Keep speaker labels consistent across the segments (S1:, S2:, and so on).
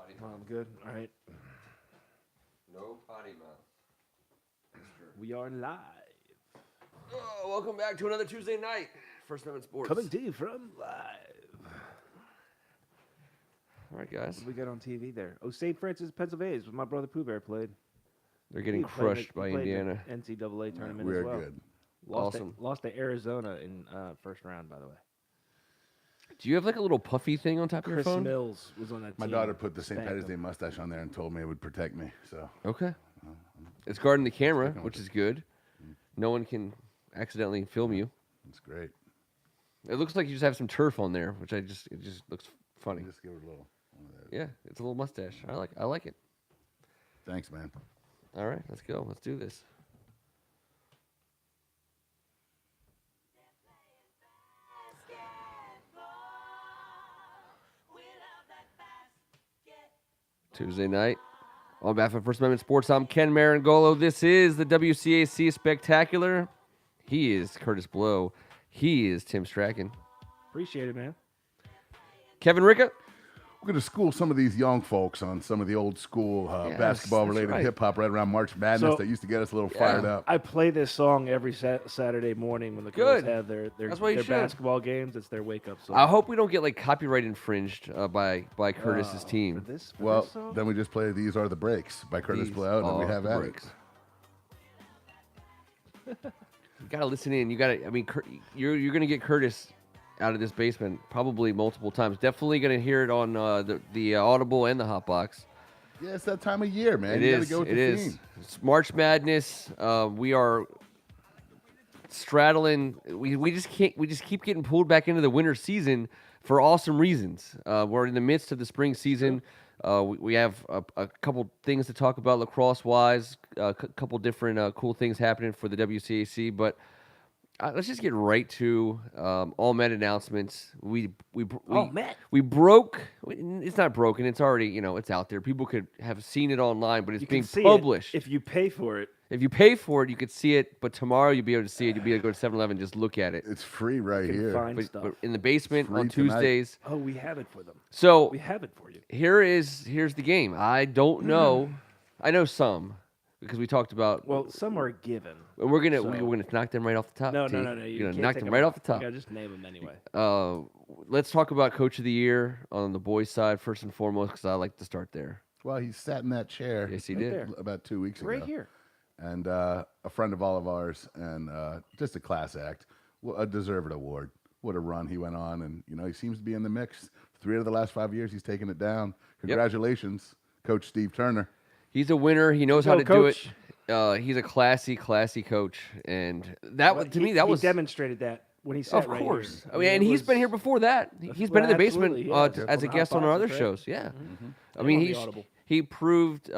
S1: mouth. I'm good. All right.
S2: No potty mouth.
S1: We are live.
S2: Oh, welcome back to another Tuesday night. First Amendment Sports.
S1: Coming to you from live.
S2: All right, guys.
S1: What we got on TV there? Oh, St. Francis, Pennsylvania, is where my brother Pooh Bear played.
S2: They're getting
S1: He played
S2: crushed by
S1: he played
S2: Indiana.
S1: the NCAA tournament
S3: We're
S1: as well.
S3: good.
S2: Awesome.
S1: Lost to Arizona in first round, by the way.
S2: Do you have like a little puffy thing on top of your
S1: Chris
S2: phone?
S1: Mills was on that
S3: My
S1: team.
S3: daughter put the St.
S1: Spanked
S3: Patty's Day
S1: him.
S3: mustache on there and told me it would protect me. So
S2: Okay. It's guarding the camera,
S3: Sticking with
S2: which
S3: it.
S2: is good. No one can accidentally film you.
S3: it's great.
S2: It looks like you just have some turf on there, which it just looks funny.
S3: Just give it a little. one of those.
S2: Yeah, it's a little mustache. I like it.
S3: Thanks, man.
S2: All right, let's go. Let's do this. Tuesday night. On behalf of First Amendment Sports, I'm Ken Marangolo. This is the WCAC Spectacular. He is Curtis Blow. He is Tim Strachan.
S1: Appreciate it, man.
S2: Kevin Ricka.
S3: We're going to school some of these young folks on some of the old school
S2: Yes,
S3: basketball-related
S2: that's right.
S3: hip-hop right around March Madness
S1: So-
S3: that used to get us a little fired up.
S1: I play this song every Saturday morning when the
S2: Good.
S1: girls have their
S2: That's what you
S1: their
S2: should.
S1: basketball games. It's their wake-up song.
S2: I hope we don't get like copyright infringed by Curtis's team.
S1: For this
S3: Well,
S1: song?
S3: then we just play These Are the Breaks by Curtis
S2: These
S3: Blow, and then we
S2: are
S3: have
S2: the
S3: at
S2: breaks. You gotta listen in. You gotta. I mean, you're gonna get Curtis out of this basement probably multiple times. Definitely gonna hear it on the Audible and the Hotbox.
S3: it. Yeah, it's that time of year, man.
S2: It
S3: you
S2: is.
S3: got to go with
S2: It
S3: the
S2: is.
S3: theme.
S2: It's March Madness. We are straddling. We just can't. We just keep getting pulled back into the winter season for awesome reasons. We're in the midst of the spring season. We have a couple things to talk about lacrosse wise. A couple different cool things happening for the WCAC, but. Let's just get right to all Met announcements.
S1: All Met?
S2: We broke. It's not broken. It's already it's out there. People could have seen it online, but it's
S1: You
S2: being
S1: can see
S2: published.
S1: it if you pay for it.
S2: If you pay for it, you could see it. But tomorrow you'll be able to see it. You'll be able to go to 7-Eleven and just look at it.
S3: It's free right
S1: You can
S3: here.
S1: find
S2: But,
S1: stuff.
S2: but in the basement
S3: Free
S2: on
S3: tonight.
S2: Tuesdays.
S1: Oh, we have it for them.
S2: So
S1: We have it for you.
S2: here's the game. I don't know. I know some because we talked about.
S1: Well, some are given.
S2: and we're gonna
S1: so-
S2: we're gonna knock them right off the top.
S1: No.
S2: T.
S1: You
S2: You're gonna
S1: can't
S2: knock
S1: take
S2: them right off the top.
S1: Yeah, just name them anyway.
S2: Let's talk about Coach of the Year on the boys' side first and foremost, because I like to start there.
S3: Well, he sat in that chair
S2: Yes, he
S1: Right
S2: did.
S1: there.
S3: about 2 weeks ago.
S1: Right here.
S3: And a friend of all of ours, and just a class act, a deserved award. What a run he went on, and he seems to be in the mix. 3 out of the last 5 years, he's taken it down. Congratulations, Coach Steve Turner.
S2: He's a winner. He knows
S1: Go,
S2: how to
S1: Coach.
S2: do it. He's a classy coach, and that
S1: Well,
S2: to me that was
S1: he demonstrated that when he sat
S2: of
S1: right
S2: course.
S1: here.
S2: I mean, and
S1: it
S2: he's been
S1: was-
S2: here before that. He's
S1: Well,
S2: been in the basement
S1: absolutely, yeah.
S2: as a
S1: On
S2: guest on our
S1: Hot
S2: other
S1: Boxes, right?
S2: shows. Yeah, I
S1: And
S2: mean
S1: on the Audible.
S2: he proved.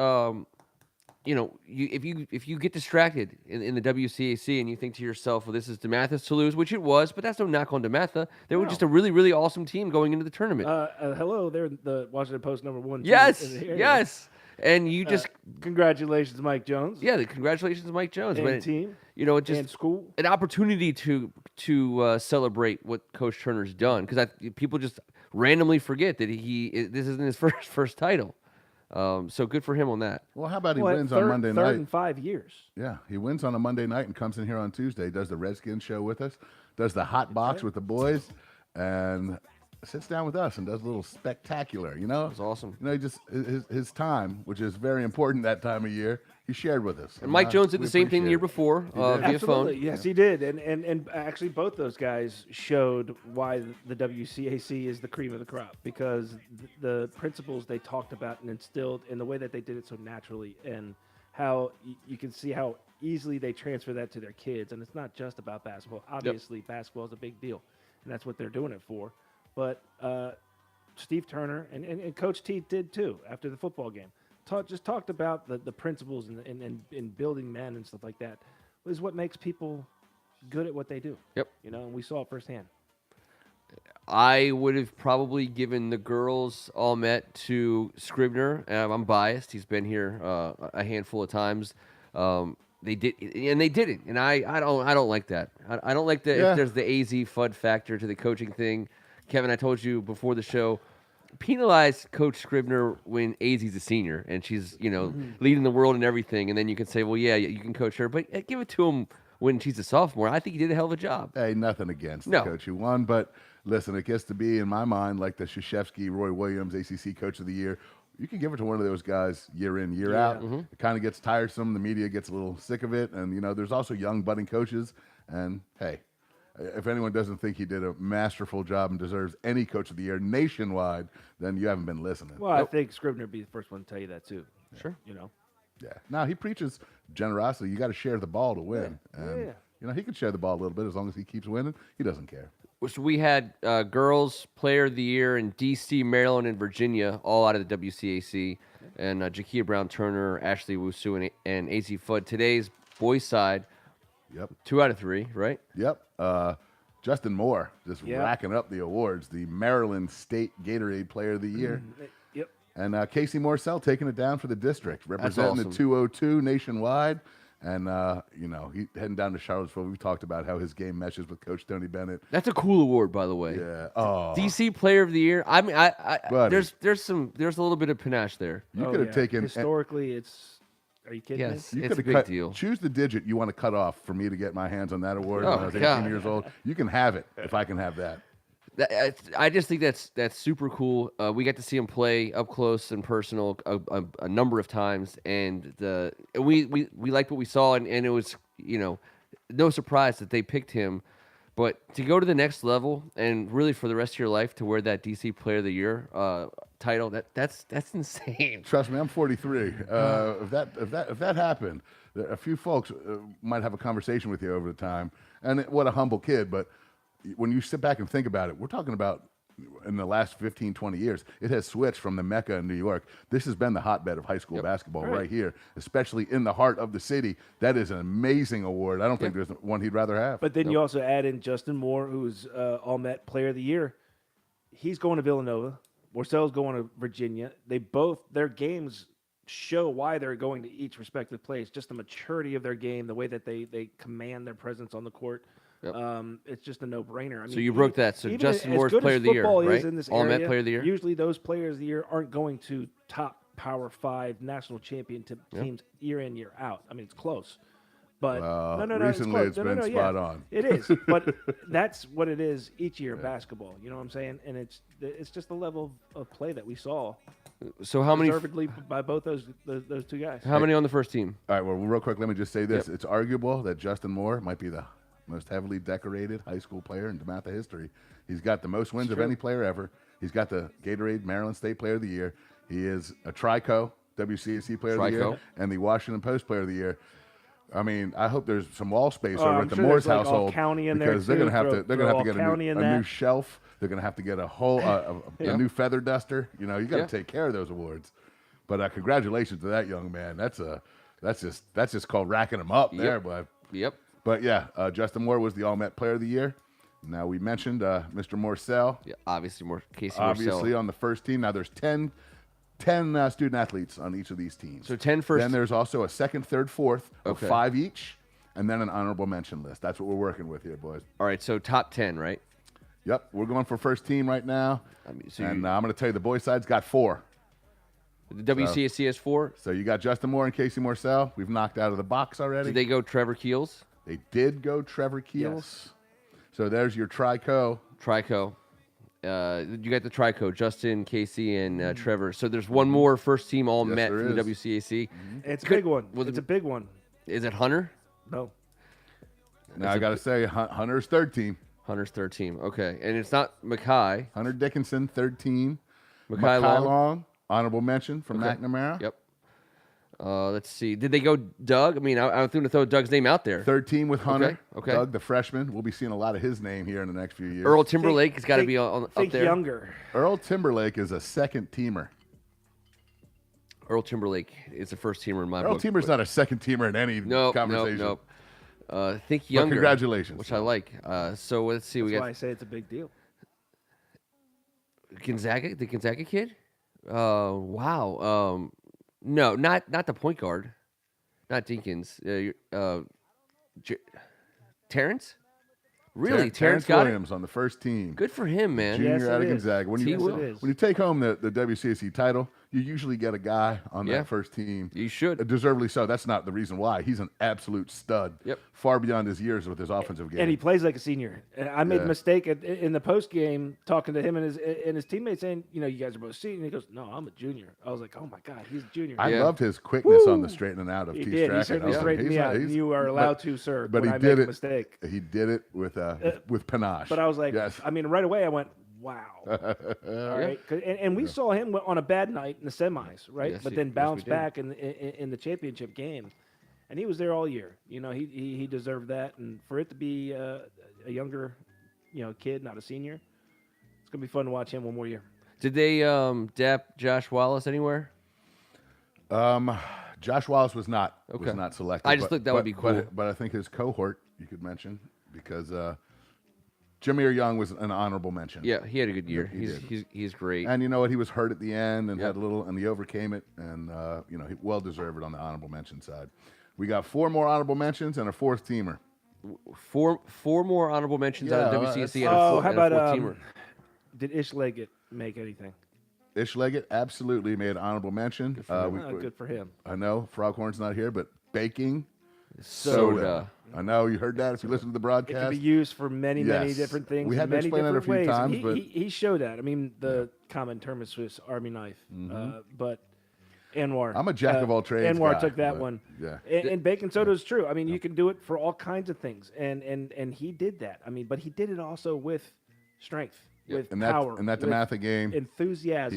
S2: If you get distracted in the WCAC and you think to yourself, well, this is DeMatha's to lose, which it was, but that's no knock on DeMatha. They were
S1: No.
S2: just a really, really awesome team going into the tournament.
S1: Hello, they're the Washington Post #1 team
S2: yes,
S1: in the area.
S2: yes. And you just,
S1: Congratulations, Mike Jones.
S2: congratulations, Mike Jones.
S1: And
S2: But
S1: team.
S2: it just
S1: And school.
S2: an opportunity to celebrate what Coach Turner's done, because people just randomly forget that this isn't his first title. So good for him on that.
S3: Well, how about he
S1: What,
S3: wins
S1: third,
S3: on Monday
S1: third
S3: night?
S1: in 5 years.
S3: Yeah, he wins on a Monday night and comes in here on Tuesday, does the Redskins show with us, does the hot box with the boys, and sits down with us and does a little spectacular,
S2: It's awesome.
S3: He just his time, which is very important that time of year, he shared with us.
S2: And Mike Jones did
S3: we
S2: the same thing the year
S3: appreciate it.
S2: before via
S1: Absolutely.
S2: phone.
S1: Yes, he did. And actually, both those guys showed why the WCAC is the cream of the crop, because the principles they talked about and instilled in the way that they did it so naturally, and how you can see how easily they transfer that to their kids. And it's not just about basketball. Obviously, basketball is a big deal, and that's what they're doing it for. But Steve Turner and Coach T did too after the football game. Just talked about the principles and building men and stuff like that is what makes people good at what they do.
S2: Yep.
S1: And we saw it firsthand.
S2: I would have probably given the girls all met to Scribner. I'm biased. He's been here a handful of times. They did, and they didn't. And I don't like that. I don't like that.
S3: Yeah.
S2: If there's the AZ FUD factor to the coaching thing. Kevin, I told you before the show, penalize Coach Scribner when Azie's a senior and she's, leading the world and everything, and then you can say, well, yeah, you can coach her, but give it to him when she's a sophomore. I think he did a hell of a job.
S3: Hey, nothing against
S2: No.
S3: the coach who won, but listen, it gets to be, in my mind, like the Krzyzewski, Roy Williams, ACC Coach of the Year. You can give it to one of those guys year in, year out. It kind of gets tiresome. The media gets a little sick of it. And, there's also young budding coaches. And, hey, if anyone doesn't think he did a masterful job and deserves any Coach of the Year nationwide, then you haven't been listening.
S1: Well, I think Scribner would be the first one to tell you that, too.
S2: Sure.
S3: Yeah. Now, he preaches generosity. You got to share the ball to win. And, he can share the ball a little bit as long as he keeps winning. He doesn't care.
S2: So we had Girls Player of the Year in D.C., Maryland, and Virginia, all out of the WCAC, and Jakia Brown-Turner, Ashley Wusu, and A.Z. Fudd. Today's boys' side,
S3: Yep.
S2: 2 out of 3, right?
S3: Yep. Justin Moore just racking up the awards. The Maryland State Gatorade Player of the Year.
S1: Yep.
S3: And Casey Morcell taking it down for the district, representing
S2: awesome.
S3: the 202 nationwide. And, he heading down to Charlottesville. We talked about how his game meshes with Coach Tony Bennett.
S2: That's a cool award, by the way.
S3: Yeah. Oh.
S2: DC Player of the Year. I mean,
S3: Buddy.
S2: there's a little bit of panache there.
S3: You could have taken.
S1: Historically, it's. Are you kidding
S2: Yes.
S1: me?
S3: You
S2: It's
S3: could
S2: a
S3: have
S2: big deal.
S3: Choose the digit you want to cut off for me to get my hands on that award when
S2: Oh,
S3: I was 18
S2: God.
S3: years old. You can have it if I can have that.
S2: I just think that's super cool. We got to see him play up close and personal a number of times, and we liked what we saw, and it was no surprise that they picked him. But to go to the next level and really for the rest of your life to wear that DC Player of the Year title, that's insane.
S3: Trust me, I'm 43. If that happened, a few folks might have a conversation with you over the time. And what a humble kid, but when you sit back and think about it, we're talking about in the last 15, 20 years, it has switched from the Mecca in New York. This has been the hotbed of high school basketball right here, especially in the heart of the city. That is an amazing award. I don't think there's one he'd rather have.
S1: But then you also add in Justin Moore, who's All-Met Player of the Year. He's going to Villanova. Morcell's going to Virginia. Their games show why they're going to each respective place. Just the maturity of their game, the way that they command their presence on the court.
S2: Yep.
S1: It's just a no-brainer. I mean,
S2: So you broke that. So
S1: even
S2: Justin
S1: as
S2: Moore's
S1: good
S2: Player
S1: as
S2: of the Year,
S1: football is
S2: right?
S1: in this
S2: All-Met
S1: area,
S2: Player of the Year.
S1: Usually those players of the year aren't going to top Power 5 national champion teams year in, year out. I mean, it's close. But no,
S3: recently
S1: it's close.
S3: it's been spot on.
S1: It is, but that's what it is each year in basketball. You know what I'm saying? And it's just the level of play that we saw.
S2: So how many?
S1: Deservedly by both those two guys.
S2: How many on the first team?
S3: All right, well, real quick, let me just say this. It's arguable that Justin Moore might be the most heavily decorated high school player in DeMatha history. He's got the most wins of any player ever. He's got the Gatorade Maryland State Player of the Year. He is a Trico WCAC Player of the Year and the Washington Post Player of the Year. I mean, I hope there's some wall space over at the Moore's household
S1: because
S3: they're going to have to get a new shelf. They're going to have to get a new feather duster. You got to take care of those awards. But congratulations to that young man. That's just called racking them up there, bud.
S2: Yep.
S3: But yeah, Justin Moore was the All-Met Player of the Year. Now we mentioned Mr. Morcell.
S2: Yeah, obviously Casey
S3: Obviously
S2: Morcell.
S3: on the first team. Now there's 10 student athletes on each of these teams.
S2: So 10 first.
S3: Then there's also a second, third, fourth of
S2: Okay.
S3: 5 each, and then an honorable mention list. That's what we're working with here, boys.
S2: All right, so top 10, right?
S3: Yep, we're going for first team right now. I'm going to tell you the boys' side's got 4.
S2: The WCAC has 4.
S3: So you got Justin Moore and Casey Morcell. We've knocked out of the box already.
S2: Did they go Trevor Keels?
S3: They did go Trevor Keels.
S1: Yes.
S3: So there's your Trico.
S2: Trico. You got the Trico, Justin, Casey, and Trevor. So there's one more first team all met
S3: there
S2: from the
S3: is.
S2: WCAC.
S1: It's a big one. It's a big one.
S2: Is it Hunter?
S1: No.
S3: Now I got to say, Hunter's third team.
S2: Hunter's third team. Okay. And it's not Mackay.
S3: Hunter Dickinson, third team.
S2: Mackay Long.
S3: Honorable mention from McNamara.
S2: Yep. Let's see. Did they go Doug? I mean, I'm going to throw Doug's name out there.
S3: Third team with Hunter.
S2: Okay.
S3: Doug, the freshman. We'll be seeing a lot of his name here in the next few years.
S2: Earl Timberlake has got to be up there.
S1: Younger.
S3: Earl Timberlake is a second teamer.
S2: Earl Timberlake is the first teamer in my
S3: Earl
S2: book.
S3: Timber's not a second teamer in any conversation.
S2: Nope. Think younger.
S3: Congratulations.
S2: Which I like. So let's see.
S1: That's
S2: We
S1: why
S2: got
S1: I say it's a big deal.
S2: Gonzaga, the Gonzaga kid. Wow. No, not the point guard. Not Dinkins. Terrence? Really,
S3: Terrence
S2: got
S3: Williams on the first team.
S2: Good for him, man.
S3: Junior
S1: Yes,
S3: out
S1: it
S3: of
S1: is.
S3: Gonzaga. When
S1: Yes,
S3: you
S1: it is.
S3: when you take home the WCAC title, you usually get a guy on
S2: Yeah.
S3: that first team.
S2: You should.
S3: Deservedly so. That's not the reason why. He's an absolute stud.
S2: Yep.
S3: Far beyond his years with his offensive game.
S1: And he plays like a senior. And I made
S3: Yeah.
S1: a mistake in the post game talking to him and his teammates saying, you guys are both seniors. And he goes, no, I'm a junior. I was like, oh my God, he's a junior.
S3: I
S2: Yeah.
S3: loved his quickness on the straightening out of
S1: He
S3: T.
S1: did. He
S3: Strachan.
S1: certainly
S3: I was like,
S1: straightened me
S3: he's-
S1: out. And
S3: he's-
S1: you are allowed to, sir.
S3: But
S1: when
S3: he
S1: I
S3: did
S1: make
S3: it.
S1: a mistake.
S3: He did it with panache.
S1: But I was like,
S3: yes.
S1: I mean, right away I went, wow. All right. And we saw him on a bad night in the semis, right?
S2: Yes,
S1: but
S2: yes,
S1: then
S2: we
S1: bounced
S2: did.
S1: back in the championship game. And he was there all year. He deserved that. And for it to be a younger, kid, not a senior, it's going to be fun to watch him one more year.
S2: Did they dap Josh Wallace anywhere?
S3: Josh Wallace was not
S2: Okay.
S3: selected.
S2: I just think that would be cool.
S3: But I think his cohort you could mention because Jameer Young was an honorable mention.
S2: Yeah, he had a good year.
S3: He
S2: He's great.
S3: And you know what? He was hurt at the end and
S2: Yep.
S3: had a little, and he overcame it, and he well deserved it on the honorable mention side. We got 4 more honorable mentions and a 4th teamer.
S2: Four more honorable mentions out of
S3: Yeah,
S2: WCAC.
S1: Oh, how
S2: and a
S1: about
S2: fourth teamer.
S1: did Ish Leggett make anything?
S3: Ish Leggett absolutely made an honorable mention.
S2: Good for him.
S1: Good for him.
S3: I know Froghorn's not here, but baking
S2: Soda.
S3: I know you heard that if you listen to the
S1: It
S3: broadcast.
S1: can be used for many
S3: Yes.
S1: different things.
S3: We had
S1: in
S3: to
S1: many
S3: explain that a
S1: different
S3: few
S1: ways.
S3: times,
S1: And
S3: but-
S1: he showed that. I mean, the common term is Swiss Army knife. But Anwar.
S3: I'm a jack of all trades
S1: Anwar
S3: guy,
S1: took that
S3: but,
S1: one.
S3: yeah.
S1: And baking soda is true. I mean, you can do it for all kinds of things. And he did that. I mean, but he did it also with strength, with
S3: And
S1: power,
S3: that
S1: with
S3: DeMatha game,
S1: enthusiasm,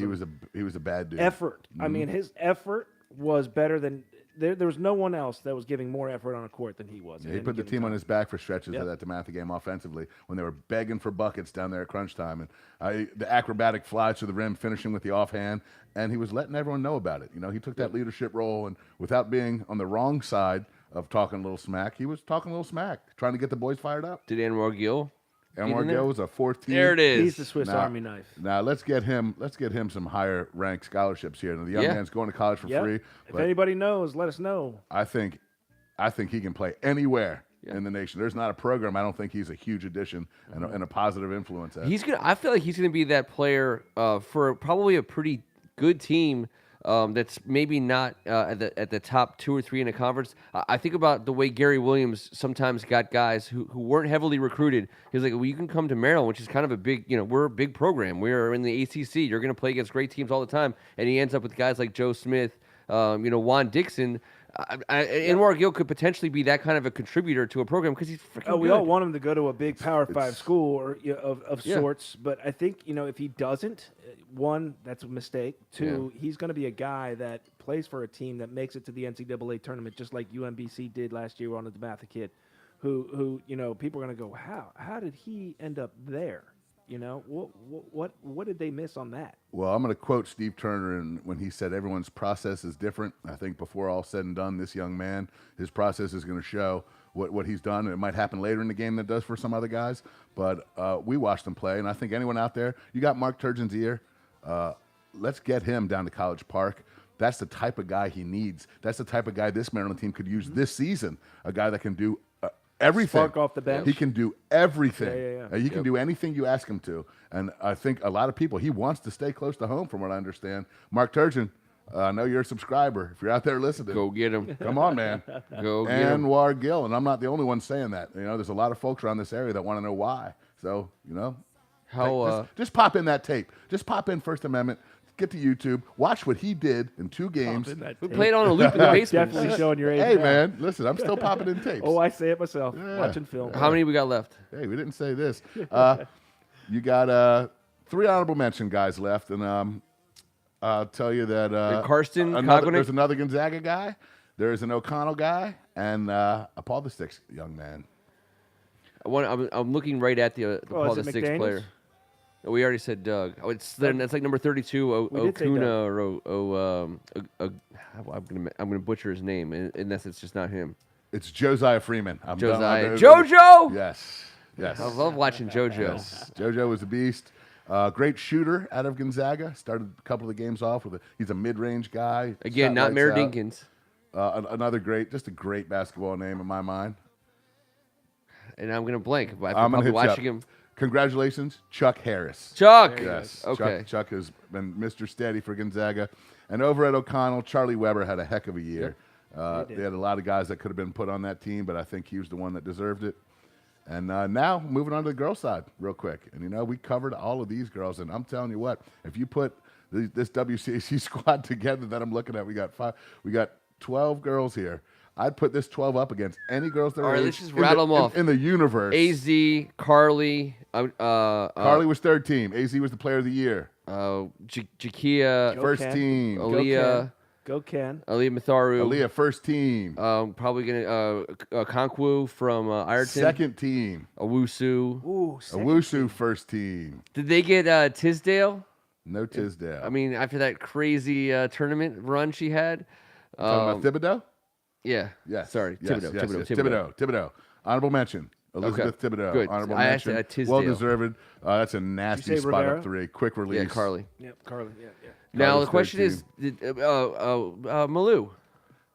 S3: he was a bad dude.
S1: effort. I mean, his effort was better than there was no one else that was giving more effort on a court than he was.
S3: Yeah, he put the team on his back for stretches
S1: Yep.
S3: of that DeMatha game offensively when they were begging for buckets down there at crunch time. And the acrobatic fly to the rim, finishing with the offhand, and he was letting everyone know about it. He took that leadership role, and without being on the wrong side of talking a little smack, he was talking a little smack, trying to get the boys fired up.
S2: Did Anwar Gill?
S3: Anwar
S2: in there?
S3: Gill was a 4th team.
S2: There it is.
S1: He's the Swiss
S3: Now-
S1: Army knife.
S3: Now let's get him some higher ranked scholarships here. Now, the young
S2: Yeah.
S3: man's going to college for
S1: Yep.
S3: free,
S1: If
S3: but
S1: anybody knows, let us know.
S3: I think he can play anywhere in the nation. There's not a program I don't think he's a huge addition and a positive influence at.
S2: I feel like he's gonna be that player for probably a pretty good team. That's maybe not at the top 2 or 3 in a conference. I think about the way Gary Williams sometimes got guys who weren't heavily recruited. He was like, well, you can come to Maryland, which is kind of a big, we're a big program. We're in the ACC. You're going to play against great teams all the time. And he ends up with guys like Joe Smith, Juan Dixon. Anwar Gill could potentially be that kind of a contributor to a program because he's freaking
S1: Oh, we
S2: good.
S1: all want him to go to a big Power 5 school or of
S2: Yeah.
S1: sorts, but I think if he doesn't, one, that's a mistake. Two, he's going to be a guy that plays for a team that makes it to the NCAA tournament, just like UMBC did last year on the DeMatha kid, who people are going to go, how did he end up there? What did they miss on that?
S3: Well, I'm going to quote Steve Turner when he said everyone's process is different. I think before all said and done, this young man, his process is going to show what he's done. It might happen later in the game than it does for some other guys, but we watched him play, and I think anyone out there, you got Mark Turgeon's ear. Let's get him down to College Park. That's the type of guy he needs. That's the type of guy this Maryland team could use this season, a guy that can do everything.
S1: Spark off the bench.
S3: He can do everything.
S1: Yeah.
S3: He can do anything you ask him to. And I think a lot of people, he wants to stay close to home from what I understand. Mark Turgeon, I know you're a subscriber. If you're out there listening,
S2: Go get him.
S3: come on, man.
S2: Go get him.
S3: Anwar Gill, and I'm not the only one saying that. There's a lot of folks around this area that want to know why. So,
S2: How
S3: just pop in that tape. Just pop in First Amendment. Get to YouTube. Watch what he did in 2 games.
S2: we played on a loop in the basement.
S1: Definitely showing your age.
S3: Hey,
S1: now.
S3: man, listen, I'm still popping in tapes.
S1: Oh, I say it myself.
S3: Yeah.
S1: Watching film.
S2: How many we got left?
S3: Hey, we didn't say this. You got 3 honorable mention guys left, and I'll tell you that
S2: Karsten Kognick?
S3: there's another Gonzaga guy, there's an O'Connell guy, and a Paul the Sticks young man.
S2: I'm looking right at the Paul
S1: is
S2: the
S1: it
S2: Six
S1: McDaniels?
S2: player. We already said Doug. It's like number 32,
S1: We did say
S2: Okuna or I'm gonna butcher his name unless it's just not him.
S3: It's Josiah Freeman.
S2: Josiah JoJo.
S3: Yes.
S2: I love watching JoJo.
S3: Yes. JoJo was a beast. Great shooter out of Gonzaga. Started a couple of the games off he's a mid-range guy.
S2: Again,
S3: Shot
S2: not
S3: lights
S2: Mayor
S3: out.
S2: Dinkins.
S3: Another just a great basketball name in my mind.
S2: and I'm gonna blank. But
S3: I'm
S2: I'm
S3: gonna
S2: probably
S3: hit
S2: watching
S3: you up.
S2: him.
S3: Congratulations, Chuck Harris.
S2: Chuck.
S3: Yes.
S2: Okay.
S3: Chuck has been Mr. Steady for Gonzaga. And over at O'Connell, Charlie Weber had a heck of a year. They had a lot of guys that could have been put on that team, but I think he was the one that deserved it. And now moving on to the girls' side real quick. And, we covered all of these girls. And I'm telling you what, if you put this WCAC squad together that I'm looking at, we got 12 girls here. I'd put this 12 up against any girls that are
S2: All right, let's just rattle them off.
S3: in the universe.
S2: AZ, Carly.
S3: Carly was third team. AZ was the player of the year.
S2: Jakia.
S3: First
S1: Ken.
S3: team.
S2: Aaliyah.
S1: Go Ken.
S2: Aaliyah Matharu.
S3: Aaliyah, first team.
S2: Probably gonna Konkwu from Ireton.
S3: Second team.
S2: Awusu.
S1: Ooh,
S3: Awusu, first team.
S2: Did they get Tisdale?
S3: No Tisdale.
S2: I mean, after that crazy tournament run she had.
S3: Talking about Thibodeau?
S2: Yeah.
S3: Yes.
S2: Sorry.
S3: Yes,
S2: Thibodeau.
S3: yes,
S2: Thibodeau.
S3: Thibodeau. Honorable mention. Elizabeth Thibodeau.
S2: Good.
S3: Honorable
S2: I asked
S3: mention.
S2: Tisdale.
S3: Well deserved. That's a nasty
S1: say
S3: spot
S1: Rivera?
S3: up 3. Quick release.
S2: Yeah, Carly.
S1: Yep, Carly. Yeah.
S2: Now
S3: Carly's
S2: the question
S3: third
S2: is, did Malou?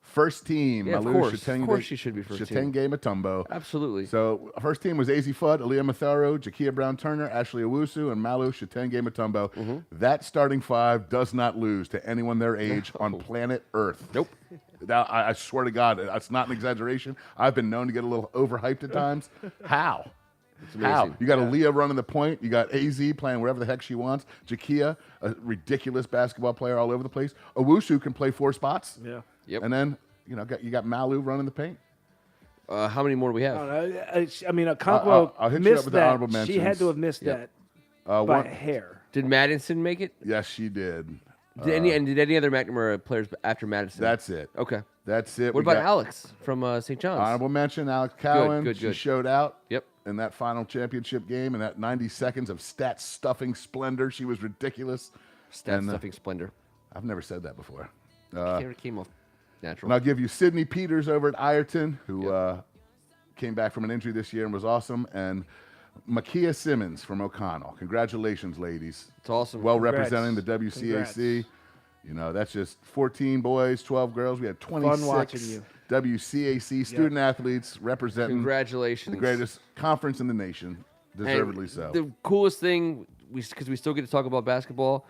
S3: First team.
S2: Yeah, of
S3: Malou
S2: course. Of course she should be first team.
S3: Shatenge Matumbo.
S2: Absolutely.
S3: So first team was AZ Fudd, Aaliyah Matharo, Jakia Brown-Turner, Ashley Owusu, and Malou Shatenge Matumbo.
S2: Mm-hmm.
S3: That starting 5 does not lose to anyone their age on planet Earth.
S2: Nope.
S3: Now, I swear to God, that's not an exaggeration. I've been known to get a little overhyped at times. How? How?
S2: amazing.
S3: You got Aaliyah running the point. You got AZ playing wherever the heck she wants. Jakia, a ridiculous basketball player all over the place. Owusu can play 4 spots.
S1: Yeah.
S2: Yep.
S3: And then, you got Malou running the paint.
S2: How many more do we have?
S1: I mean, Okonkwo
S3: I'll hit you up
S1: missed
S3: with the
S1: that.
S3: honorable
S1: She had
S3: mentions.
S1: to have missed
S2: Yep.
S1: that by
S3: One-
S1: a hair.
S2: Did Madison make it?
S3: Yes, she did.
S2: Did any other McNamara players after Madison?
S3: That's it.
S2: Okay.
S3: That's it.
S2: What
S3: We
S2: about
S3: got
S2: Alex from St. John's?
S3: Honorable mention, Alex Cowan.
S2: good,
S3: She
S2: good.
S3: showed out.
S2: Yep.
S3: In that final championship game, in that 90 seconds of stat stuffing splendor, she was ridiculous.
S2: Stat
S3: And,
S2: stuffing splendor.
S3: I've never said that before.
S2: Came off natural.
S3: And I'll give you Sydney Peters over at Ireton, who came back from an injury this year and was awesome, and Makia Simmons from O'Connell. Congratulations, ladies.
S2: It's awesome.
S3: Well
S1: Congrats.
S3: representing the WCAC.
S1: Congrats.
S3: That's just 14 boys, 12 girls. We had 26
S1: watching you.
S3: WCAC student athletes representing
S2: Congratulations.
S3: the greatest conference in the nation, deservedly
S2: And
S3: so.
S2: The coolest thing, because we still get to talk about basketball,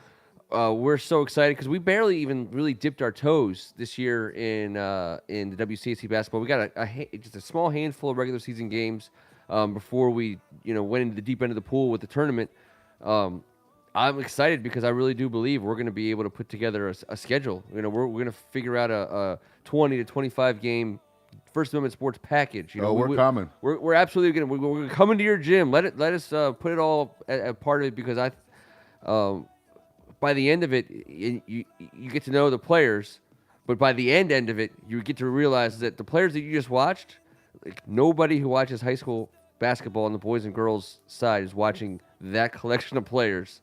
S2: we're so excited because we barely even really dipped our toes this year in the WCAC basketball. We got just a small handful of regular season games before we went into the deep end of the pool with the tournament. I'm excited because I really do believe we're going to be able to put together a schedule. We're going to figure out a 20 to 25 game First Amendment sports package.
S3: We're coming.
S2: We're absolutely going to. We're coming to your gym. Let us put it all a part of it because by the end of it, you get to know the players, but by the end of it, you get to realize that the players that you just watched, like nobody who watches high school basketball on the boys and girls side is watching that collection of players.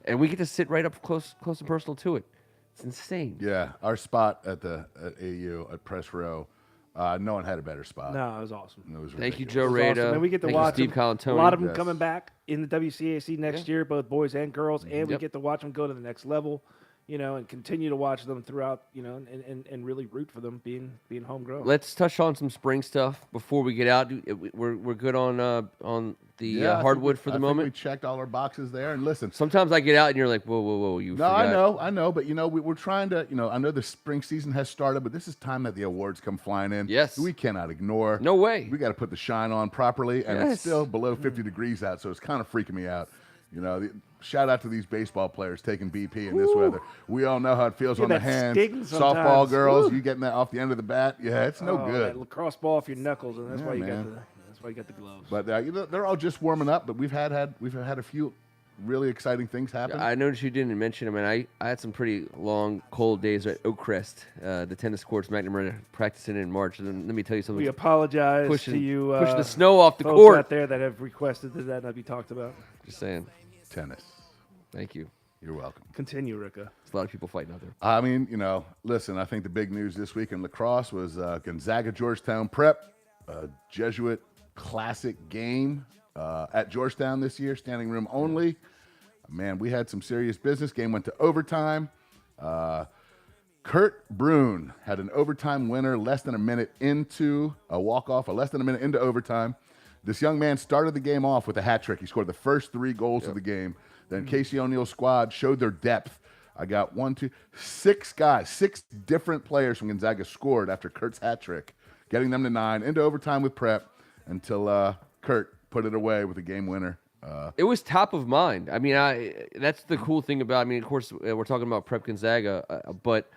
S2: And we get to sit right up close and personal to it. It's insane.
S3: Yeah, our spot at AU at Press Row, no one had a better spot.
S1: No, it was awesome.
S3: It was
S2: Thank you,
S3: ridiculous.
S2: Joe
S1: It was
S2: Rada.
S1: awesome. And we get to
S2: Thank you,
S1: watch
S2: Steve
S1: them,
S2: Colantoni.
S1: a lot of them
S3: Yes.
S1: coming back in the WCAC next year, both boys and girls, and we
S2: Yep.
S1: get to watch them go to the next level, and continue to watch them throughout, and really root for them being homegrown.
S2: Let's touch on some spring stuff before we get out. We're good on the
S3: Yeah, I think
S2: hardwood
S3: we-
S2: for the
S3: I think
S2: moment.
S3: we checked all our boxes there. And listen,
S2: Sometimes I get out and you're like, whoa, you
S3: no,
S2: forgot.
S3: I know, but we're trying to, I know the spring season has started, but this is time that the awards come flying in.
S2: Yes.
S3: We cannot ignore.
S2: No way.
S3: We got to put the shine on properly, and
S2: Yes.
S3: it's still below 50 degrees out, so it's kind of freaking me out. Shout out to these baseball players taking BP in this weather. We all know how it feels
S1: Get
S3: on the
S1: that
S3: hands.
S1: sting
S3: Softball
S1: sometimes.
S3: girls,
S1: Woo.
S3: you getting that off the end of the bat. Yeah, it's no good.
S1: That lacrosse ball off your knuckles, and that's
S3: Yeah,
S1: why you
S3: man.
S1: got the gloves.
S3: But they're all just warming up. But we've had a few really exciting things happen.
S2: I noticed you didn't mention them, and I had some pretty long, cold days at Oakcrest, the tennis courts McNamara practicing in March. And let me tell you something.
S1: We apologize
S2: pushing
S1: to you,
S2: pushing the snow off the
S1: folks
S2: court.
S1: out there that have requested that not be talked about.
S2: Just saying.
S3: Tennis.
S2: Thank you.
S3: You're welcome.
S1: Continue, Ricka.
S2: There's a lot of people fighting out there.
S3: I mean, listen, I think the big news this week in lacrosse was Gonzaga Georgetown Prep, a Jesuit classic game at Georgetown this year, standing room only. Man, we had some serious business. Game went to overtime. Kurt Brune had an overtime winner less than a minute into a walk-off, less than a minute into overtime. This young man started the game off with a hat trick. He scored the first 3 goals of the game. Then Casey O'Neill's squad showed their depth. I got 6 guys, 6 different players from Gonzaga scored after Kurt's hat trick, getting them to 9 into overtime with prep until Kurt put it away with a game winner.
S2: It was top of mind. I mean, that's the cool thing about. I mean, of course, we're talking about Prep Gonzaga, but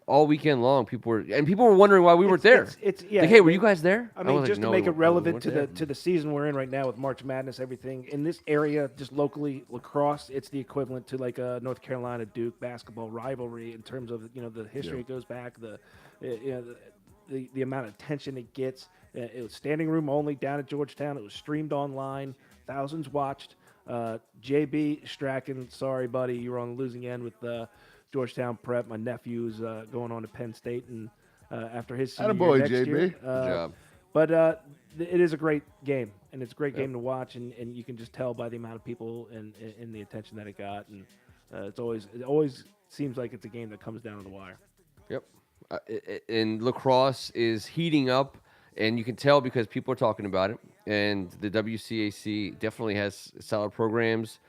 S2: all weekend long, people were wondering why we weren't there.
S1: Yeah.
S2: Like, hey, were you guys there?
S1: I mean,
S2: was
S1: just
S2: like,
S1: to
S2: no,
S1: make it relevant
S2: we
S1: to the season we're in right now with March Madness, everything in this area, just locally, lacrosse, it's the equivalent to like a North Carolina Duke basketball rivalry in terms of the history it goes back, the amount of attention it gets. It was standing room only down at Georgetown. It was streamed online. Thousands watched. JB Strachan, sorry, buddy, you were on the losing end with Georgetown Prep. My nephew's going on to Penn State, and after his senior year next
S3: JB.
S1: year.
S2: Good job.
S1: But it is a great game, and it's a great game to watch, and you can just tell by the amount of people and the attention that it got, and it always seems like it's a game that comes down to the wire.
S2: Yep. And lacrosse is heating up, and you can tell because people are talking about it. And the WCAC definitely has solid programs.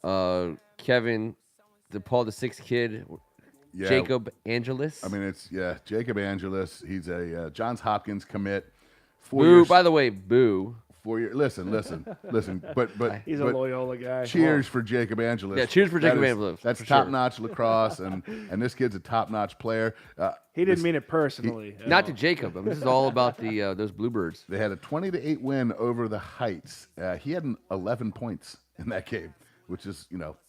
S2: Kevin, the Paul VI kid,
S3: Yeah.
S2: Jacob Angelis.
S3: I mean, it's Jacob Angelis. He's a Johns Hopkins commit. 4
S2: boo.
S3: years.
S2: By the way, boo.
S3: 4 years. Listen. But
S1: He's a Loyola guy.
S3: Cheers for Jacob Angelis.
S2: Yeah, cheers for Jacob Angelis,
S3: That's
S2: for sure.
S3: top-notch lacrosse, and this kid's a top-notch player.
S1: He didn't mean it personally.
S2: Not to Jacob. I mean, this is all about those Bluebirds.
S3: They had a 20-8 win over the Heights. He had 11 points in that game, which is,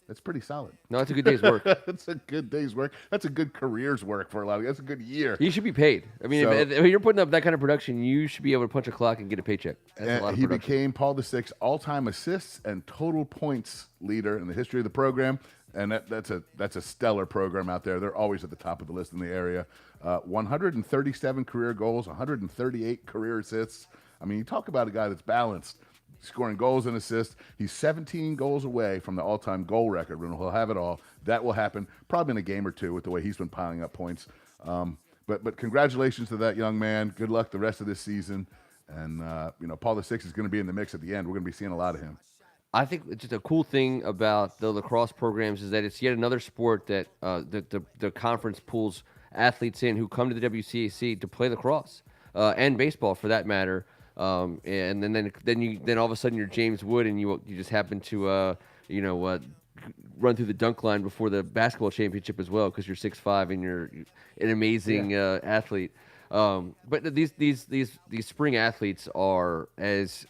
S3: that's pretty solid.
S2: No, that's a good day's work.
S3: That's a good day's work. That's a good career's work for a lot of. That's a good year.
S2: You should be paid. I mean,
S3: So-
S2: if you're putting up that kind of production, you should be able to punch a clock and get a paycheck. That's a lot of
S3: He
S2: production.
S3: became Paul VI all-time assists and total points leader in the history of the program, and that's a stellar program out there. They're always at the top of the list in the area. 137 career goals, 138 career assists. I mean, you talk about a guy that's balanced, scoring goals and assists. He's 17 goals away from the all-time goal record. When he'll have it all. That will happen probably in a game or two with the way he's been piling up points. But congratulations to that young man. Good luck the rest of this season. And Paul VI is going to be in the mix at the end. We're going to be seeing a lot of him.
S2: I think just a cool thing about the lacrosse programs is that it's yet another sport that the conference pulls athletes in who come to the WCAC to play lacrosse and baseball for that matter. And then all of a sudden you're James Wood and you just happen to run through the dunk line before the basketball championship as well because you're 6'5" and you're an amazing athlete. But these spring athletes are as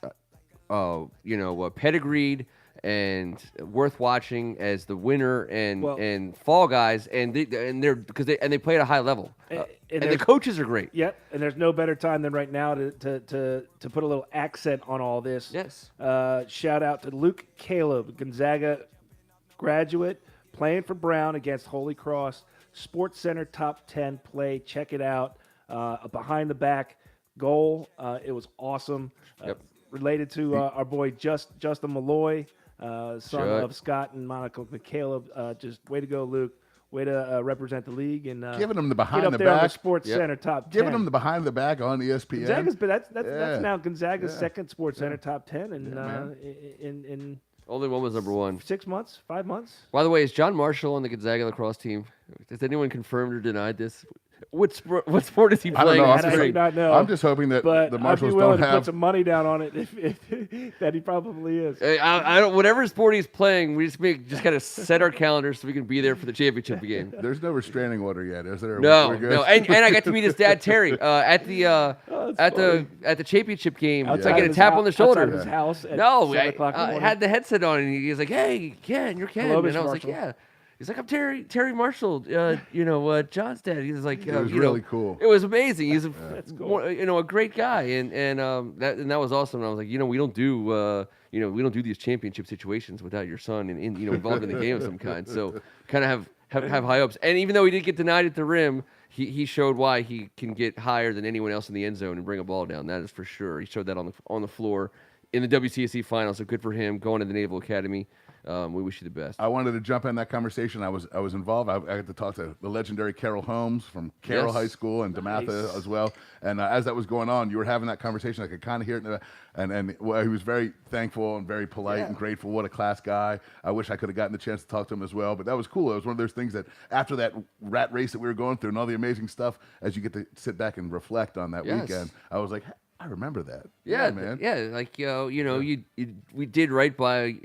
S2: pedigreed and worth watching as the winter and fall guys, and they play at a high level, and the coaches are great.
S1: Yep, and there's no better time than right now to put a little accent on all this.
S2: Yes.
S1: Shout out to Luke Caleb, Gonzaga graduate, playing for Brown against Holy Cross. Sports Center top 10 play. Check it out. A behind the back goal. It was awesome.
S2: Yep.
S1: Related to our boy Justin Malloy, son of Scott and Monica McCaleb. Just way to go, Luke. Way to represent the league and
S3: giving them the behind
S1: get up
S3: the
S1: there on the
S3: back.
S1: Sports Center top 10.
S3: Giving them the behind the back on ESPN.
S1: Gonzaga's, but that's now Gonzaga's second Sports Center top 10 in
S2: Only one was number one.
S1: 6 months, 5 months.
S2: By the way, is John Marshall on the Gonzaga lacrosse team? Has anyone confirmed or denied this? What sport is he
S3: I don't
S2: playing?
S3: know.
S1: I do not know.
S3: I'm just hoping that
S1: But
S3: the
S1: I'd be
S3: Marshalls
S1: willing
S3: don't
S1: to put
S3: have.
S1: some money down on it if that he probably is.
S2: I don't. Whatever sport he's playing, we just gotta set our calendars so we can be there for the championship game.
S3: There's no restraining order yet, is there?
S2: No,
S3: We're good?
S2: no, and I got to meet his dad Terry at the championship game.
S1: Outside
S2: I get
S1: of
S2: a
S1: his
S2: tap
S1: hou-
S2: on the shoulder.
S1: outside of his house at
S2: No,
S1: 7 o'clock in the
S2: I
S1: morning.
S2: had the headset on, and he was like, "Hey, Ken, you're Ken,"
S1: Hello,
S2: and I was
S1: Mr.
S2: like,
S1: Marshall.
S2: "Yeah." He's like, "I'm Terry Marshall, John's dad." He was like,
S3: It was really cool.
S2: It was amazing. He's a
S1: cool.
S2: a great guy, and that was awesome. And I was like, we don't do these championship situations without your son and involved in the game of some kind. So kind of have high hopes. And even though he did get denied at the rim, he showed why he can get higher than anyone else in the end zone and bring a ball down. That is for sure. He showed that on the floor in the WCAC finals. So good for him going to the Naval Academy. We wish you the best.
S3: I wanted to jump in that conversation. I was involved. I had to talk to the legendary Carol Holmes from Carroll
S2: Yes.
S3: High School and DeMatha as well. And as that was going on, you were having that conversation. I could kind of hear it. And well, he was very thankful and very polite and grateful. What a class guy. I wish I could have gotten the chance to talk to him as well. But that was cool. It was one of those things that after that rat race that we were going through and all the amazing stuff, as you get to sit back and reflect on that weekend, I was like, I remember that.
S2: Yeah,
S3: man.
S2: Yeah, like we did right by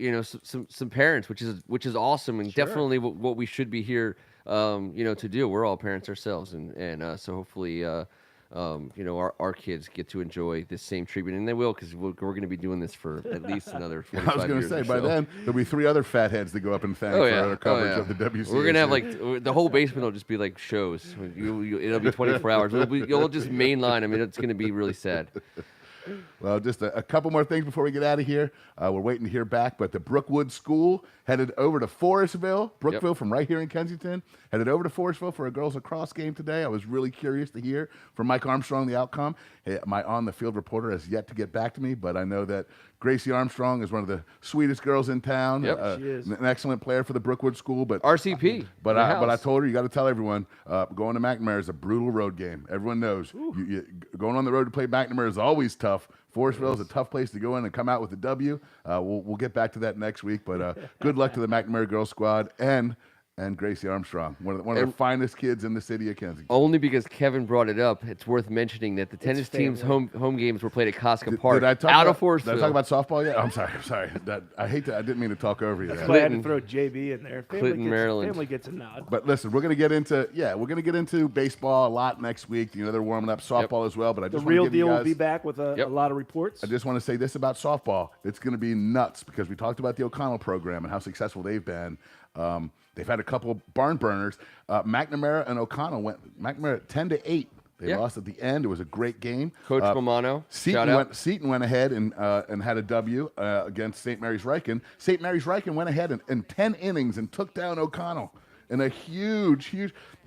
S2: some parents, which is awesome and definitely what we should be here to do. We're all parents ourselves, and so hopefully our kids get to enjoy this same treatment, and they will, because we're going to be doing this for at least another 45
S3: I was going to
S2: years
S3: say,
S2: or
S3: by
S2: so.
S3: then, there'll be 3 other fatheads that go up and thank for our coverage of the WCAC.
S2: We're going to have the whole basement will just be like shows. It'll be 24 hours. You'll just mainline. I mean, it's going to be really sad.
S3: Well, just a couple more things before we get out of here. We're waiting to hear back, but the Brookwood School headed over to Forestville, Brookville from right here in Kensington, headed over to Forestville for a girls lacrosse game today. I was really curious to hear from Mike Armstrong the outcome. My on-the-field reporter has yet to get back to me, but I know that Gracie Armstrong is one of the sweetest girls in town.
S2: Yep,
S1: she is.
S3: An excellent player for the Brookwood School. But
S2: RCP.
S3: But I told her, you got to tell everyone, going to McNamara is a brutal road game. Everyone knows. Going on the road to play McNamara is always tough. Forestville is a tough place to go in and come out with a W. We'll get back to that next week. But good luck to the McNamara girls squad and Gracie Armstrong, one of the finest kids in the city of Kensington.
S2: Only because Kevin brought it up, it's worth mentioning that the tennis team's home games were played at Costco Park.
S3: Did I talk
S2: out
S3: about,
S2: of Forestville.
S3: Did I talk about softball yet? I'm sorry. I didn't mean to talk over you.
S1: That's
S3: there.
S1: why I had to throw JB in there.
S2: Clinton, Maryland.
S1: Family gets a nod.
S3: But listen, we're gonna get into baseball a lot next week. They're warming up softball as well. But I
S1: The
S3: just
S1: real
S3: give you
S1: deal will
S3: guys,
S1: be back with a lot of reports.
S3: I just want to say this about softball. It's going to be nuts because we talked about the O'Connell program and how successful they've been. They've had a couple of barn burners. McNamara and O'Connell went 10-8. They lost at the end. It was a great game.
S2: Coach Romano, shout out.
S3: Seton went ahead and had a W against St. Mary's Riken. St. Mary's Riken went ahead in 10 innings and took down O'Connell. And a huge.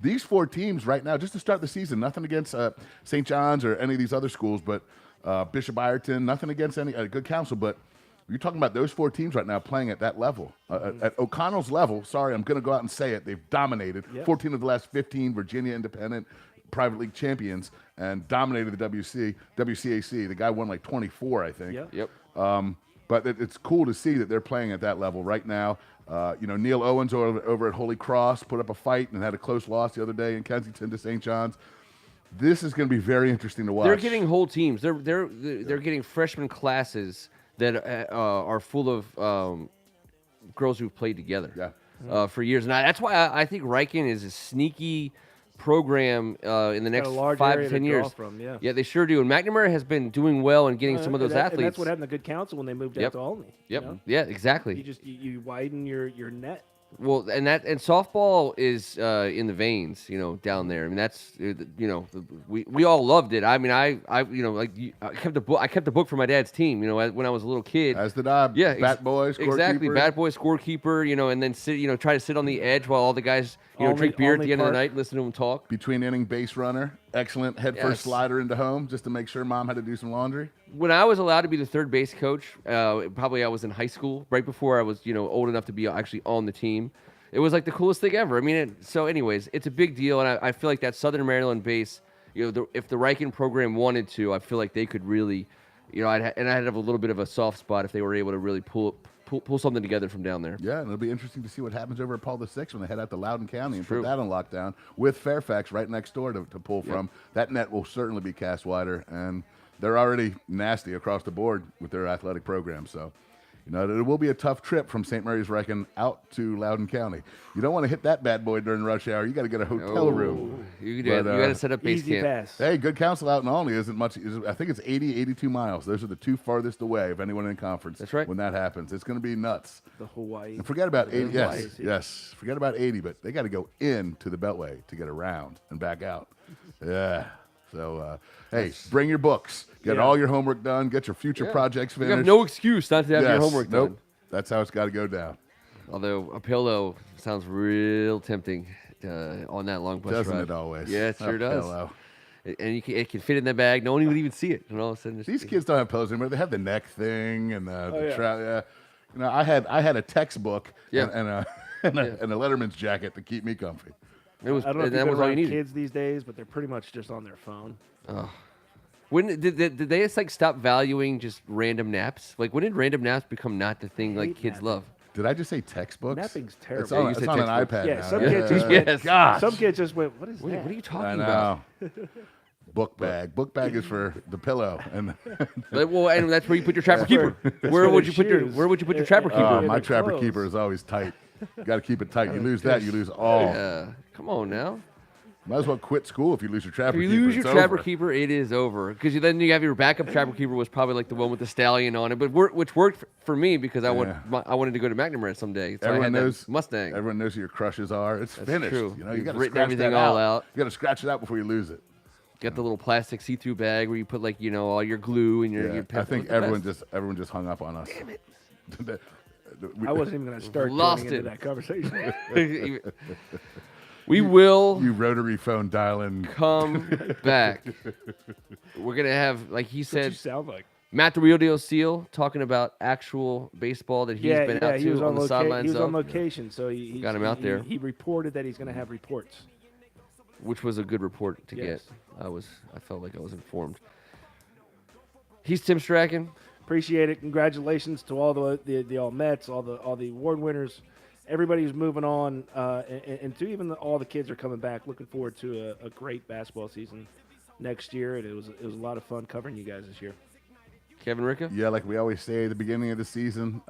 S3: These 4 teams right now, just to start the season, nothing against St. John's or any of these other schools, but Bishop Ireton, nothing against any good counsel, but you're talking about those 4 teams right now playing at that level. At O'Connell's level, sorry, I'm going to go out and say it, they've dominated 14 of the last 15 Virginia Independent private league champions and dominated the WCAC. The guy won like 24, I think.
S2: Yep.
S3: But it's cool to see that they're playing at that level right now. Neil Owens over at Holy Cross put up a fight and had a close loss the other day in Kensington to St. John's. This is going to be very interesting to watch.
S2: They're getting whole teams. They're getting freshman classes that are full of girls who've played together for years. And that's why I think Riken is a sneaky program in the next 5 to 10 years. Yeah, they sure do. And McNamara has been doing well and getting some of those athletes.
S1: And that's what happened to good counsel when they moved out to Albany.
S2: Yep. Yeah, exactly.
S1: You widen your net.
S2: Well, and softball is in the veins, down there. I mean, that's we all loved it. I mean, I kept the book for my dad's team. When I was a little kid.
S3: As did I.
S2: Yeah,
S3: Bat boy, scorekeeper.
S2: Exactly, bat boy, scorekeeper. And then sit, try to sit on the edge while all the guys, drink beer at the end of the night, and listen to them talk.
S3: Between inning base runner, excellent head first slider into home, just to make sure mom had to do some laundry.
S2: When I was allowed to be the third base coach, probably I was in high school, right before I was, old enough to be actually on the team. It was like the coolest thing ever. I mean, so anyways, it's a big deal, and I feel like that Southern Maryland base, if the Riken program wanted to, I feel like they could really, I'd have a little bit of a soft spot if they were able to really pull something together from down there.
S3: Yeah, and it'll be interesting to see what happens over at Paul VI when they head out to Loudoun County and put that on lockdown with Fairfax right next door to pull from. That net will certainly be cast wider, and they're already nasty across the board with their athletic program. So, it will be a tough trip from St. Mary's Riken out to Loudoun County. You don't want to hit that bad boy during rush hour. You got to get a hotel room.
S2: You got to set up base
S1: Easy
S2: camp.
S1: pass.
S3: Hey, good counsel out in Olney isn't much. I think it's 82 miles. Those are the 2 farthest away of anyone in conference.
S2: That's right.
S3: When that happens, it's going to be nuts.
S1: The Hawaii.
S3: And forget about 80.
S1: Hawaii.
S3: Yes. Forget about 80, but they got to go into the Beltway to get around and back out. Yeah. So, hey, bring your books. Get all your homework done. Get your future projects finished.
S2: You have no excuse not to have your homework done.
S3: Nope. That's how it's got to go down.
S2: Although a pillow sounds real tempting on that long bus ride.
S3: Doesn't it always?
S2: Yeah, it sure does.
S3: Pillow.
S2: And it can fit in the bag. No one would even see it. And all of a sudden,
S3: These kids don't have pillows anymore. They have the neck thing and the You know, I had a textbook
S2: Yeah.
S3: and a and a Letterman's jacket to keep me comfy.
S2: It was
S1: I don't know if
S2: that
S1: you've
S2: was
S1: been
S2: all you
S1: around
S2: needed.
S1: kids these days, but they're pretty much just on their phone.
S2: When did they just like stop valuing just random naps? Like when did random naps become not the thing like
S1: hate
S2: kids
S1: napping.
S2: love?
S3: Did I just say textbooks?
S1: Napping's
S3: It's
S1: terrible.
S3: on,
S2: you
S3: it's
S2: said
S3: on an
S2: textbooks.
S3: iPad
S1: Yeah,
S3: now.
S1: some
S3: right?
S1: kids just
S2: Yes.
S1: went.
S3: Gosh.
S1: Some kids just went. What is
S2: What
S1: that?
S2: are you
S3: I
S2: talking about?
S3: know. Book bag. Book bag is for the pillow. And
S2: Like, well, and that's where you put your trapper keeper.
S1: That's
S2: Where
S1: for
S2: would
S1: their
S2: you put your
S1: shoes.
S2: Where would you put your trapper
S1: Oh,
S2: keeper?
S3: oh,
S1: Yeah,
S3: my
S1: their
S3: trapper
S1: clothes.
S3: keeper is always tight. Got to keep it tight. You lose that, you lose all.
S2: Yeah, come on now.
S3: Might as well quit school if you lose your trapper
S2: If you
S3: keeper.
S2: lose your
S3: It's
S2: trapper
S3: over.
S2: keeper, it is over. Because then you have your backup trapper keeper was probably like the one with the stallion on it, but which worked for me because I wanted to go to McNamara someday. So I
S3: Everyone
S2: had that
S3: knows
S2: Mustang.
S3: Everyone knows who your crushes are. It's finished.
S2: true.
S3: You know, you
S2: You've
S3: got to
S2: written
S3: scratch
S2: everything
S3: that
S2: all out.
S3: You got to scratch it out before you lose it.
S2: Got the little plastic see-through bag where you put like all your glue and your
S3: Yeah,
S2: pen.
S3: I think everyone just hung up on us. Damn it.
S1: I wasn't even going to start
S2: Lost
S1: joining into
S2: it.
S1: that conversation.
S2: We will
S3: You rotary phone dialing.
S2: come back. We're gonna have, like he
S1: That's what you
S2: said,
S1: sound like.
S2: Matt the Real Deal Seal talking about actual baseball that he's been out
S1: he
S2: to
S1: was
S2: on the
S1: He
S2: sidelines
S1: was on
S2: of,
S1: location, so he
S2: Got him out there.
S1: He reported that he's going to have reports.
S2: which was a good report to
S1: Yes.
S2: get. I felt like I was informed. He's Tim Strachan.
S1: Appreciate it. Congratulations to all the all Mets, all the award winners, everybody who's moving on, and to even all the kids are coming back. Looking forward to a great basketball season next year, and it was a lot of fun covering you guys this year.
S2: Kevin Ricka.
S3: Yeah, like we always say at the beginning of the season,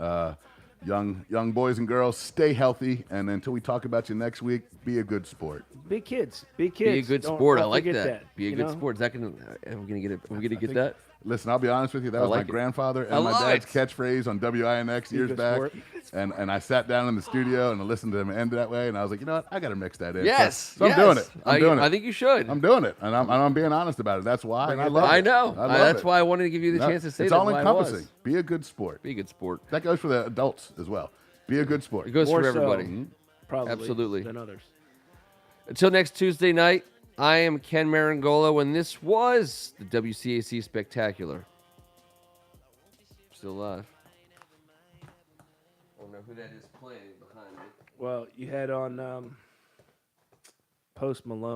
S3: young boys and girls, stay healthy, and until we talk about you next week, be a good sport.
S1: Be kids.
S2: Be a good sport. I like
S1: forget
S2: that. Be a
S1: you
S2: good
S1: know?
S2: sport. Is that gonna? Are we gonna get it? Are we gonna get that?
S3: Listen, I'll be honest with you. That was
S2: like
S3: my
S2: it.
S3: grandfather
S2: I
S3: and my
S2: love
S3: dad's
S2: it.
S3: catchphrase on WINX years
S1: good
S3: back.
S1: sport.
S3: And I sat down in the studio and I listened to him end that way, and I was like, you know what? I got to mix that in.
S2: Yes.
S3: So I'm
S2: yes.
S3: doing it. I'm doing it.
S2: I think you should.
S3: I'm doing it, and I'm being honest about it. That's why. And I love it.
S2: I know.
S3: I love
S2: That's
S3: it.
S2: why I wanted to give you the
S3: No,
S2: chance to say
S3: it's
S2: that.
S3: all
S2: why I
S3: encompassing.
S2: was.
S3: Be a good sport.
S2: Be a good sport.
S3: That goes for the adults as well. Be a good sport.
S2: It goes
S1: More
S2: for
S1: so,
S2: everybody.
S1: probably
S2: Absolutely.
S1: than others.
S2: Until next Tuesday night, I am Ken Marangolo, and this was the WCAC Spectacular. Still alive. I don't know who that is playing behind me.
S1: Well, you had on Post Malone.